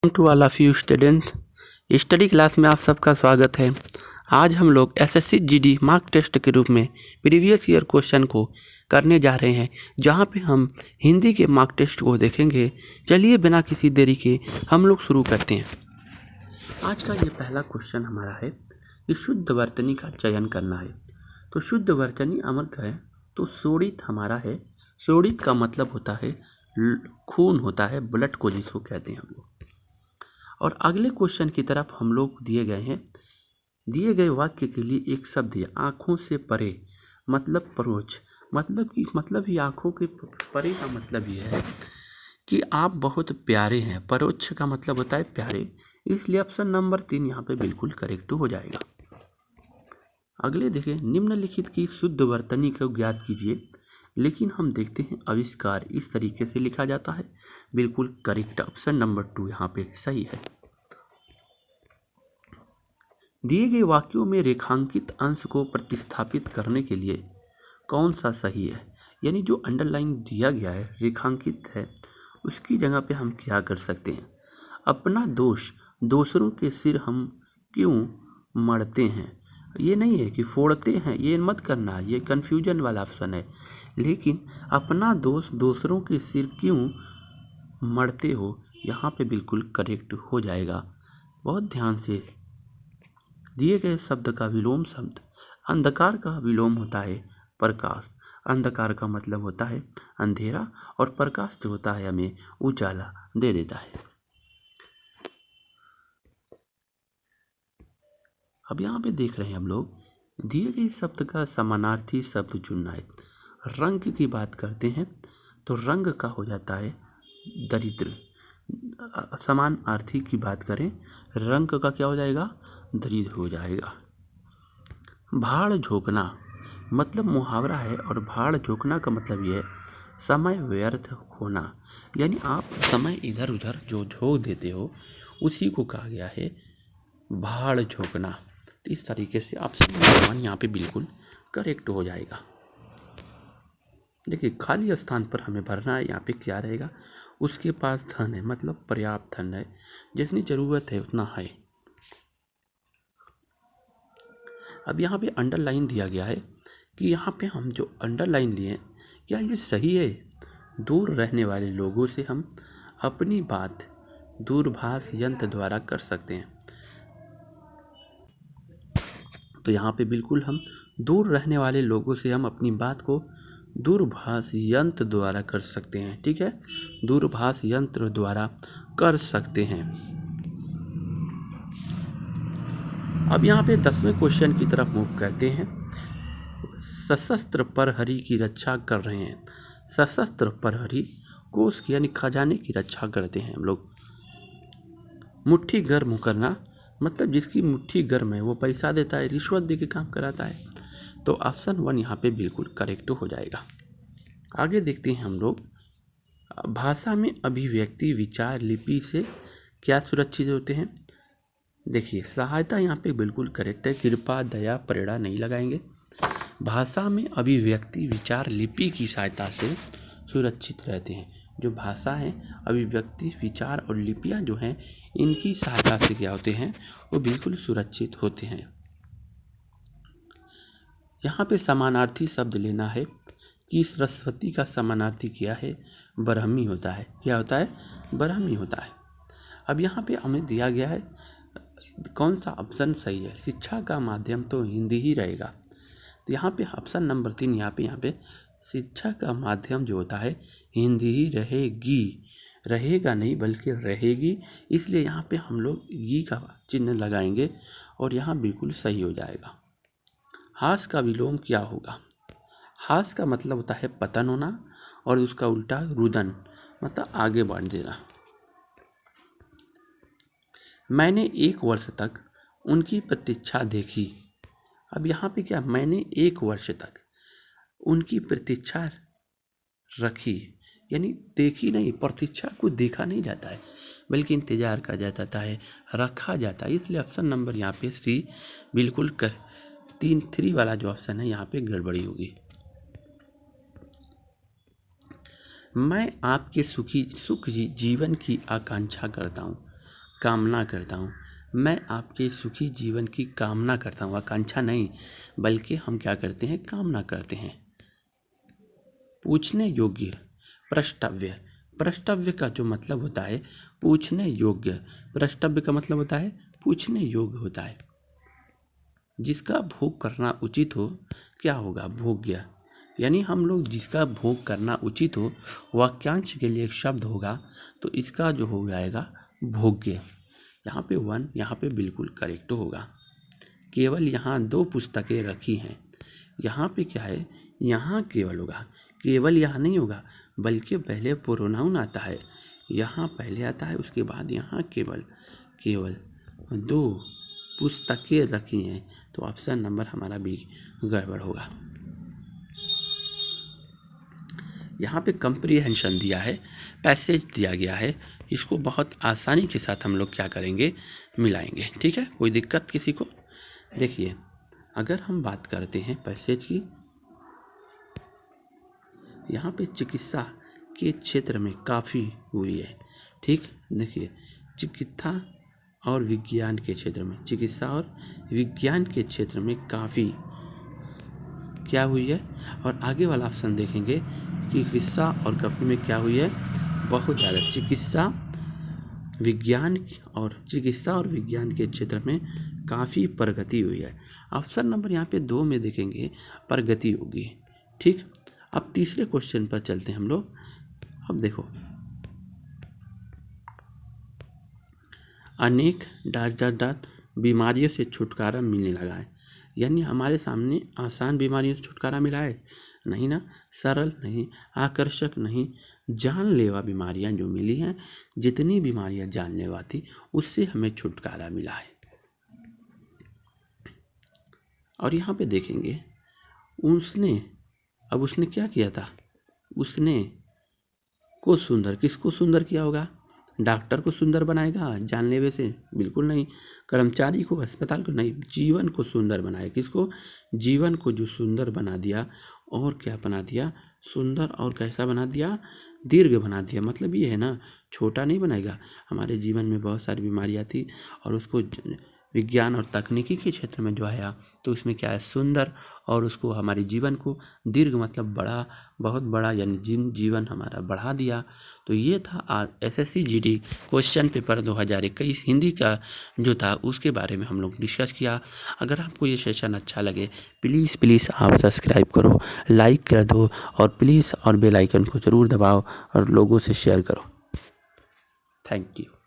To all of you student, study class में आप सबका स्वागत है। आज हम लोग एसएससी जीडी मार्क टेस्ट के रूप में प्रीवियस ईयर क्वेश्चन को करने जा रहे हैं, जहां पे हम हिंदी के मार्क टेस्ट को देखेंगे। चलिए बिना किसी देरी के हम लोग शुरू करते हैं। आज का ये पहला क्वेश्चन हमारा है कि शुद्ध वर्तनी का चयन करना है। तो शुद्ध वर्तनी अमर है तो शोणित हमारा है। शोणित का मतलब होता है खून होता है, ब्लड को जिसको कहते हैं हम लोग। और अगले क्वेश्चन की तरफ हम लोग दिए गए हैं। दिए गए वाक्य के लिए एक शब्द है आँखों से परे, मतलब परोक्ष, मतलब ही आँखों के परे का मतलब ये है कि आप बहुत प्यारे हैं। परोक्ष का मतलब होता है प्यारे, इसलिए ऑप्शन नंबर 3 यहाँ पे बिल्कुल करेक्ट हो जाएगा। अगले देखें, निम्नलिखित की शुद्ध वर्तनी को ज्ञात कीजिए। लेकिन हम देखते हैं आविष्कार इस तरीके से लिखा जाता है, बिल्कुल करेक्ट। ऑप्शन नंबर 2 यहाँ पे सही है। दिए गए वाक्यों में रेखांकित अंश को प्रतिस्थापित करने के लिए कौन सा सही है? यानी जो अंडरलाइन दिया गया है, रेखांकित है, उसकी जगह पे हम क्या कर सकते हैं? अपना दोष दूसरों के सिर हम क्यों मढ़ते हैं? ये नहीं है कि फोड़ते हैं, ये मत करना, ये कन्फ्यूजन वाला ऑप्शन है। लेकिन अपना दोष दूसरों के सिर क्यों मढ़ते हो, यहाँ पे बिल्कुल करेक्ट हो जाएगा। बहुत ध्यान से। दिए गए शब्द का विलोम शब्द, अंधकार का विलोम होता है प्रकाश। अंधकार का मतलब होता है अंधेरा, और प्रकाश जो होता है हमें उजाला दे देता है। अब यहाँ पे देख रहे हैं हम लोग, दिए गए शब्द का समानार्थी शब्द चुनना है। रंग की बात करते हैं तो रंग का हो जाता है दरिद्र। समानार्थी की बात करें, रंग का क्या हो जाएगा? दरिद्र हो जाएगा। भाड़ झोंकना मतलब मुहावरा है, और भाड़ झोंकना का मतलब ये है समय व्यर्थ होना। यानी आप समय इधर उधर जो झोंक देते हो, उसी को कहा गया है भाड़ झोंकना। तो इस तरीके से ऑप्शन नंबर 1 यहाँ पे बिल्कुल करेक्ट हो जाएगा। देखिए, खाली स्थान पर हमें भरना है। यहाँ पे क्या रहेगा? उसके पास धन है, मतलब पर्याप्त धन है, जितनी ज़रूरत है उतना है। अब यहाँ पे अंडरलाइन दिया गया है कि यहाँ पे हम जो अंडरलाइन लिए, क्या ये सही है? दूर रहने वाले लोगों से हम अपनी बात दूरभाष यंत्र द्वारा कर सकते हैं। तो यहाँ पे बिल्कुल हम दूर रहने वाले लोगों से हम अपनी बात को दूरभाष यंत्र द्वारा कर सकते हैं। ठीक है, दूरभाष यंत्र द्वारा कर सकते हैं। अब यहाँ पे 10वें क्वेश्चन की तरफ मूव करते हैं। सशस्त्र प्रहरी की रक्षा कर रहे हैं। सशस्त्र प्रहरी कोष की यानी खजाने की रक्षा करते हैं हम लोग। मुट्ठी गर्म करना मतलब जिसकी मुट्ठी गर्म है वो पैसा देता है, रिश्वत दे के काम कराता है। तो ऑप्शन 1 यहाँ पे बिल्कुल करेक्ट हो जाएगा। आगे देखते हैं हम लोग, भाषा में अभिव्यक्ति विचार लिपि से क्या सुरक्षित होते हैं? देखिए, सहायता यहाँ पे बिल्कुल करेक्ट है, कृपा दया प्रेरणा नहीं लगाएंगे। भाषा में अभिव्यक्ति विचार लिपि की सहायता से सुरक्षित रहते हैं। जो भाषा है, अभिव्यक्ति विचार और लिपियाँ जो हैं, इनकी सहायता से क्या होते हैं? वो बिल्कुल सुरक्षित होते हैं। यहाँ पे समानार्थी शब्द लेना है कि सरस्वती का समानार्थी क्या है? ब्राह्मी होता है। क्या होता है? ब्राह्मी होता है। अब यहाँ पे हमें दिया गया है कौन सा ऑप्शन सही है? शिक्षा का माध्यम तो हिंदी ही रहेगा। तो यहाँ पे ऑप्शन नंबर 3 यहाँ पे शिक्षा का माध्यम जो होता है हिंदी ही रहेगी, रहेगा नहीं बल्कि रहेगी। इसलिए यहाँ पे हम लोग ई का चिन्ह लगाएंगे और यहाँ बिल्कुल सही हो जाएगा। हास का विलोम क्या होगा? हास का मतलब होता है पतन होना, और उसका उल्टा रुदन, मतलब आगे बढ़ देना। मैंने 1 वर्ष तक उनकी प्रतीक्षा देखी। अब यहाँ पे क्या, मैंने 1 वर्ष तक उनकी प्रतीक्षा रखी, यानी देखी नहीं, प्रतीक्षा को देखा नहीं जाता है बल्कि इंतजार का जाता है, रखा जाता है। इसलिए ऑप्शन नंबर यहाँ पे सी बिल्कुल कर 3 वाला जो ऑप्शन है यहाँ पे गड़बड़ी होगी। मैं आपके सुख जीवन की आकांक्षा करता हूँ। कामना करता हूँ। मैं आपके सुखी जीवन की कामना करता हूँ, आकांक्षा नहीं, बल्कि हम क्या करते हैं, कामना करते हैं। पूछने योग्य प्रश्नव्य, प्रश्नव्य का जो मतलब होता है पूछने योग्य, प्रश्नव्य का मतलब होता है पूछने योग्य होता है। जिसका भोग करना उचित हो, क्या होगा, भोग्य। यानी हम लोग जिसका भोग करना उचित हो, वाक्यांश के लिए एक शब्द होगा, तो इसका जो हो जाएगा भोग्य। यहाँ पे 1 यहाँ पे बिल्कुल करेक्ट होगा। केवल यहाँ 2 पुस्तकें रखी हैं। यहाँ पे क्या है, यहाँ केवल होगा, केवल यहाँ नहीं होगा, बल्कि पहले प्रोनाउन आता है, यहाँ पहले आता है, उसके बाद यहाँ केवल। केवल 2 पुस्तकें रखी हैं, तो ऑप्शन नंबर हमारा बी गड़बड़ होगा। यहाँ पे कंप्रीहेंशन दिया है, पैसेज दिया गया है, इसको बहुत आसानी के साथ हम लोग क्या करेंगे, मिलाएंगे। ठीक है, कोई दिक्कत किसी को? देखिए, अगर हम बात करते हैं पैसेज की, यहाँ पे चिकित्सा के क्षेत्र में काफ़ी हुई है। ठीक, देखिए चिकित्सा और विज्ञान के क्षेत्र में, चिकित्सा और विज्ञान के क्षेत्र में काफ़ी क्या हुई है। और आगे वाला ऑप्शन देखेंगे कि चिकित्सा और काफ़ी में क्या हुई है, बहुत ज़्यादा। चिकित्सा और विज्ञान के क्षेत्र में काफ़ी प्रगति हुई है। ऑप्शन नंबर यहाँ पे 2 में देखेंगे प्रगति होगी। ठीक, अब तीसरे क्वेश्चन पर चलते हैं हम लोग। अब देखो, अनेक बीमारियों से छुटकारा मिलने लगा है। यानी हमारे सामने आसान बीमारियों से छुटकारा मिला है? नहीं ना, सरल नहीं, आकर्षक नहीं, जानलेवा बीमारियां जो मिली हैं, जितनी बीमारियां जानलेवा थी उससे हमें छुटकारा मिला है। और यहाँ पे देखेंगे उसने क्या किया था, उसने को सुंदर, किसको सुंदर किया होगा? डॉक्टर को सुंदर बनाएगा जानलेवे से? बिल्कुल नहीं। कर्मचारी को, अस्पताल को नहीं, जीवन को सुंदर बनाए। किसको? जीवन को जो सुंदर बना दिया। और क्या बना दिया? सुंदर और कैसा बना दिया? दीर्घ बना दिया। मतलब ये है ना, छोटा नहीं बनाएगा। हमारे जीवन में बहुत सारी बीमारियाँ थी और उसको विज्ञान और तकनीकी के क्षेत्र में जो आया, तो इसमें क्या है, सुंदर, और उसको हमारे जीवन को दीर्घ मतलब बड़ा, बहुत बड़ा, यानी जीवन हमारा बढ़ा दिया। तो ये था आज SSC GD question paper 2021 Hindi का जो था उसके बारे में हम लोग डिस्कस किया। अगर आपको ये सेशन अच्छा लगे, प्लीज़ आप सब्सक्राइब करो, लाइक कर दो, और प्लीज़ और बेल आइकन को ज़रूर दबाओ और लोगों से शेयर करो। Thank you.